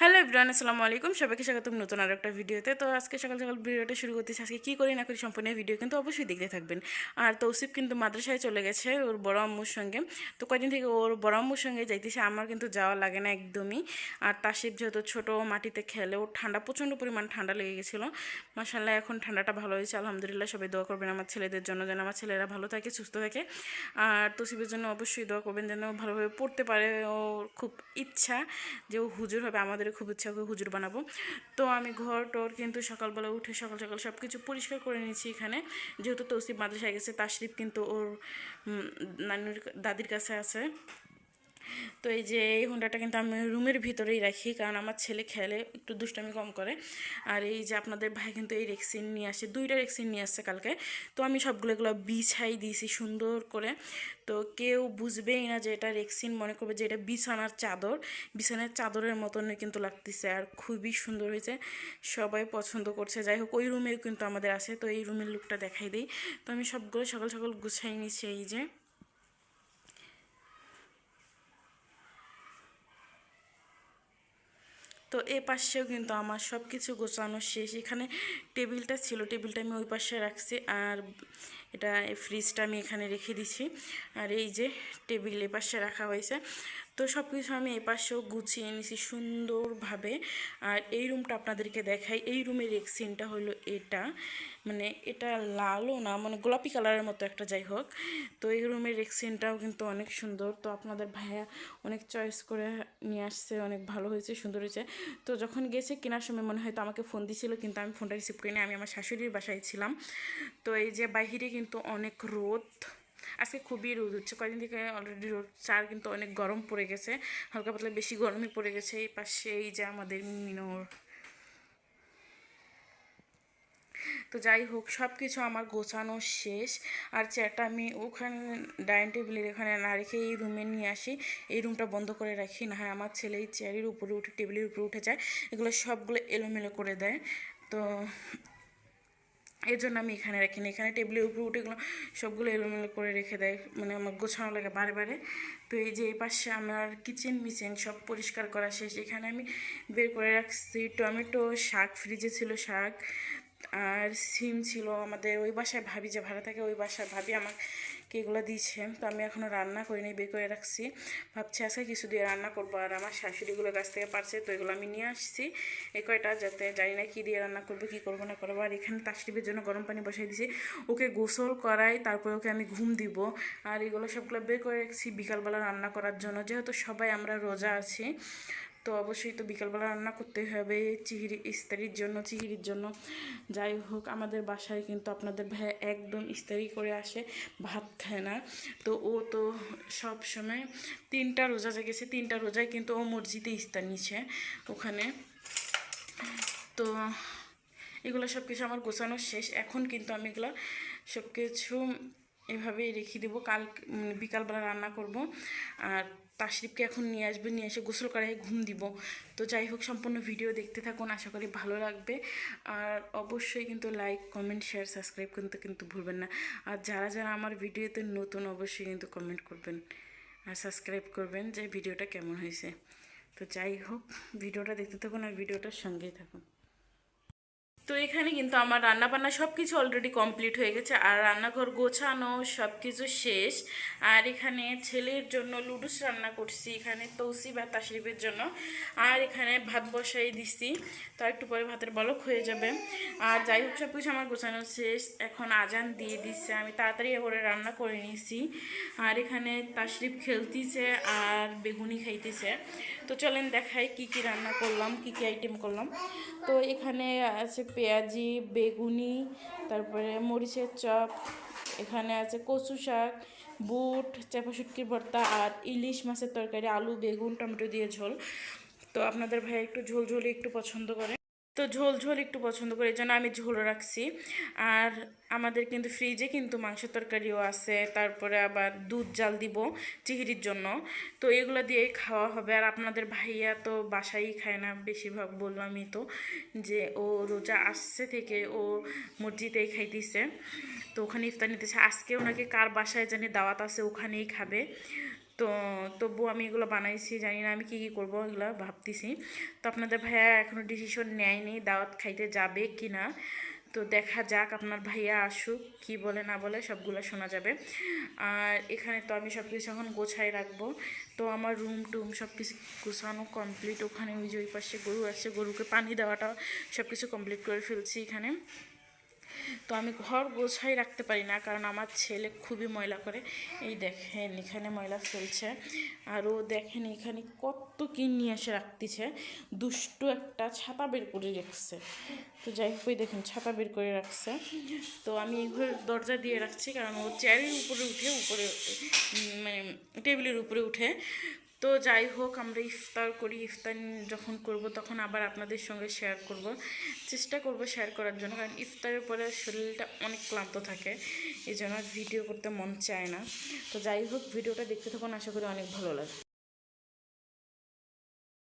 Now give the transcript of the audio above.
Hello everyone, আসসালামু আলাইকুম। সবাইকে স্বাগতম নতুন আর একটা ভিডিওতে। তো আজকে সকাল সকাল ভিডিওটা শুরু করতেছি। আজকে কী করি না করি সম্পূর্ণ ভিডিও কিন্তু অবশ্যই দেখতে থাকবেন। আর তৌসিফ কিন্তু মাদ্রাসায় চলে গেছে ওর বড় আম্মুর সঙ্গে। তো কয়দিন থেকে ওর বড় আম্মুর সঙ্গে যাইতেছে, আমার কিন্তু যাওয়া লাগে না একদমই। আর তাসিফ যেহেতু ছোটো, মাটিতে খেলে, ওর ঠান্ডা, প্রচণ্ড পরিমাণ ঠান্ডা লেগে গেছিলো। মাশাআল্লাহ এখন ঠান্ডাটা ভালো হয়েছে, আলহামদুলিল্লাহ। সবাই দোয়া করবেন আমার ছেলেদের জন্য, যেন আমার ছেলেরা ভালো থাকে, সুস্থ থাকে। আর তৌসিফের জন্য অবশ্যই দোয়া করবেন যেন ভালোভাবে পড়তে পারে। ওর খুব ইচ্ছা যে ও হুজুর হবে, আমাদেরও খুব ইচ্ছা ওকে হুজুর বানাবো। তো আমি ঘর টর কিন্তু সকালবেলা উঠে সকাল সকাল সব কিছু পরিষ্কার করে নিয়েছি এখানে, যেহেতু তৌসিফ মাদ্রাসায় গেছে। তাশরিফ কিন্তু ওর নানির দাদির কাছে আছে। তো এই যে এই হুন্ডাটা কিন্তু আমি রুমের ভিতরেই রাখি, কারণ আমার ছেলে খেলে একটু দুষ্টামি কম করে। আর এই যে আপনাদের ভাই কিন্তু এই রেক্সিন নিয়ে আসে, 2টা রেক্সিন নিয়ে আসছে কালকে। তো আমি সবগুলো এগুলো বিছাই দিয়েছি সুন্দর করে। তো কেউ বুঝবেই না যে এটা রেক্সিন, মনে করবে যে এটা বিছানার চাদর। বিছানার চাদরের মতনই কিন্তু লাগতেছে, আর খুবই সুন্দর হয়েছে, সবাই পছন্দ করছে। যাই হোক, ওই রুমেও কিন্তু আমাদের আছে। তো এই রুমের লুকটা দেখাই দিই। তো আমি সবগুলো সকাল সকাল গুছাই নিচ্ছি। এই যে তো এ পাশেও কিন্তু আমার সব কিছু গোছানো শেষ। এখানে টেবিলটা ছিল, টেবিলটা আমি ওই পাশে রাখছি। আর এটা ফ্রিজটা আমি এখানে রেখে দিছি। আর এই যে টেবিল এ পাশে রাখা হয়েছে। তো সব কিছু আমি এ পাশেও গুছিয়ে নিছি সুন্দরভাবে। আর এই রুমটা আপনাদেরকে দেখাই। এই রুমের রেক্সিনটা হলো এটা, মানে এটা লালও না, মানে গোলাপি কালারের মতো একটা, যাই হোক। তো এই রুমের রেক্সিনটাও কিন্তু অনেক সুন্দর। তো আপনাদের ভাইয়া অনেক চয়েস করে নিয়ে আসছে, অনেক ভালো হয়েছে, সুন্দর হয়েছে। তো যখন গেছে কেনার সময় মনে হয়তো আমাকে ফোন দিছিল, কিন্তু আমি ফোনটা রিসিভ করিনি, আমি আমার শাশুড়ির বাসায় ছিলাম। তো এই যে বাহিরে কিন্তু অনেক রোদ, আজকে খুবই রোদ হচ্ছে। কয়েকদিন থেকে অলরেডি রোদ, চার কিন্তু অনেক গরম পড়ে গেছে, হালকা পাতলা বেশি গরমই পড়ে গেছে। এই পাশে এই যে আমাদের মিনোর। তো যাই হোক, সব কিছু আমার গোছানো শেষ। আর চেয়ারটা আমি ওখানে ডাইনিং টেবিলের এখানে না রেখে এই রুমে নিয়ে আসি। এই রুমটা বন্ধ করে রাখি, না হয় আমার ছেলে এই চেয়ারের উপরে উঠে, টেবিলের উপরে উঠে যায়, এগুলো সবগুলো এলোমেলো করে দেয়। তো এর জন্য আমি এখানে রাখি না, এখানে টেবিলের উপরে উঠে এগুলো সবগুলো এলোমেলো করে রেখে দেয়, মানে আমার গোছানো লাগে বারে বারে। তো এই যে এই পাশে আমার কিচেন মিচেন সব পরিষ্কার করা শেষ। এখানে আমি বের করে রাখছি টমেটো, শাক ফ্রিজে ছিল, শাক আর সিম ছিল। আমাদের ওই বাসায় ভাবি যে ভাড়া থাকে, ওই বাসায় ভাবি আমাকে এগুলো দিয়েছে। তো আমি এখনও রান্না করিনি, বের করে রাখছি। ভাবছি আজকে কিছু দিয়ে রান্না করবো। আর আমার শাশুড়িগুলো গাছ থেকে পারছে, তো এগুলো আমি নিয়ে আসছি এই কয়টা, যাতে জানি না কী দিয়ে রান্না করবো, কী করবো না করবো। আর এখানে তাশরিফের জন্য গরম পানি বসাই দিয়েছি, ওকে গোসল করাই, তারপরে ওকে আমি ঘুম দিব। আর এগুলো সবগুলো বের করে রাখছি বিকালবেলা রান্না করার জন্য, যেহেতু সবাই আমরা রোজা আছি। তো অবশ্যই তো বিকালবেলা রান্না করতে হবে চিহিরি ইস্তারির জন্য, চিহিরির জন্য। যাই হোক, আমাদের বাসায় কিন্তু আপনাদের ভাই একদম ইস্তারি করে আসে, ভাত খায় না। তো ও তো সব সময় 3টা রোজা জেগেছে, 3টা রোজায় কিন্তু ও মসজিদে ইস্তার নিচ্ছে ওখানে। তো এগুলো সব কিছু আমার গোছানো শেষ। এখন কিন্তু আমি এগুলো সব কিছু এভাবেই রেখে দেবো, কাল বিকালবেলা রান্না করব। আর তাশরিফকে এখন নিয়ে আসবে, নিয়ে এসে গোসল করাই ঘুম দিব। তো যাই হোক, সম্পূর্ণ ভিডিও দেখতে থাকুন, আশা করি ভালো লাগবে। আর অবশ্যই কিন্তু লাইক, কমেন্ট, শেয়ার, সাবস্ক্রাইব করতে কিন্তু ভুলবেন না। আর যারা যারা আমার ভিডিওতে নতুন, অবশ্যই কিন্তু কমেন্ট করবেন আর সাবস্ক্রাইব করবেন যে ভিডিওটা কেমন হয়েছে। তো যাই হোক, ভিডিওটা দেখতে থাকুন আর ভিডিওটার সঙ্গেই থাকুন। তো এখানে কিন্তু আমার রান্নাবান্না সব কিছু অলরেডি কমপ্লিট হয়ে গেছে, আর রান্নাঘর গোছানো সব কিছু শেষ। আর এখানে ছেলের জন্য লুডুস রান্না করছি, এখানে তৌসি বা তাশরিফের জন্য। আর এখানে ভাত বসাই দিছি, তো একটু পরে ভাতের বলক হয়ে যাবে। আর যাই হোক, সব কিছু আমার গোছানো শেষ। এখন আজান দিয়ে দিচ্ছে, আমি তাড়াতাড়ি করে রান্না করে নিয়েছি। আর এখানে তাশরিফ খেলতিছে আর বেগুনি খাইতেছে। তো চলেন দেখাই কি কি রান্না করলাম, কি কি আইটেম করলাম। তো এখানে আছে পেঁয়াজি, বেগুনি, তারপরে মরিচের চপ, এখানে আছে কচু শাক, বুট, চাপা শুটকির ভর্তা, আর ইলিশ মাছের তরকারি, আলু, বেগুন, টমেটো দিয়ে ঝোল। তো আপনাদের ভাই একটু ঝোল ঝোলই একটু পছন্দ করে, তো ঝোল ঝোল একটু পছন্দ করে, এই জন্য আমি ঝোল রাখছি। আর আমাদের কিন্তু ফ্রিজে কিন্তু মাংসের তরকারিও আছে, তারপরে আবার দুধ জাল দিব চিংড়ির জন্য। তো এগুলো দিয়েই খাওয়া হবে। আর আপনাদের ভাইয়া তো বাসায়ই খায় না বেশিরভাগ, বললামই তো যে ও রোজা আসছে থেকে ও মসজিদেই খাইতেছে, তো ওখানে ইফতার নিতেছে। আজকেও নাকি কার বাসায় জানি দাওয়াত আছে, ওখানেই খাবে। তো তবুও আমি এগুলো বানাইছি, জানি না আমি কী কী করবো, এগুলো ভাবতেছি। তো আপনাদের ভাইয়া এখনও ডিসিশন নেয়নি দাওয়াত খাইতে যাবে কি না। তো দেখা যাক, আপনার ভাইয়া আসুক, কি বলে না বলে সবগুলো শোনা যাবে। আর এখানে তো আমি সব কিছু এখন গোছাই রাখবো। তো আমার রুম টুম সব কিছু গোছানো কমপ্লিট। ওখানে ওই যে ওই পাশে গরু আছে, গরুকে পানি দেওয়াটা সব কিছু কমপ্লিট করে ফেলছি এখানে। তো আমি ঘর গোছাই রাখতে পারি না, কারণ আমার ছেলে খুবই ময়লা করে। এই দেখেন এখানে ময়লা ফেলছে, আরও দেখেন এখানে কত কি নিয়ে এসে রাখতেছে। দুষ্টু একটা ছাতা বের করে রাখছে। তো যাই হোক, ওই দেখেন ছাতা বের করে রাখছে। তো আমি এই ঘরের দরজা দিয়ে রাখছি, কারণ ও চেয়ারের উপরে উঠে মানে টেবিলের উপরে উঠে। তো যাই হোক, আমরা ইফতার করি। ইফতার যখন করব তখন আবার আপনাদের সঙ্গে শেয়ার করব, চেষ্টা করব শেয়ার করার জন্য, কারণ ইফতারের পরে শরীরটা অনেক ক্লান্ত থাকে, এই জন্য ভিডিও করতে মন চায় না। তো যাই হোক, ভিডিওটা দেখতে থাকুন, আশা করি অনেক ভালো লাগে।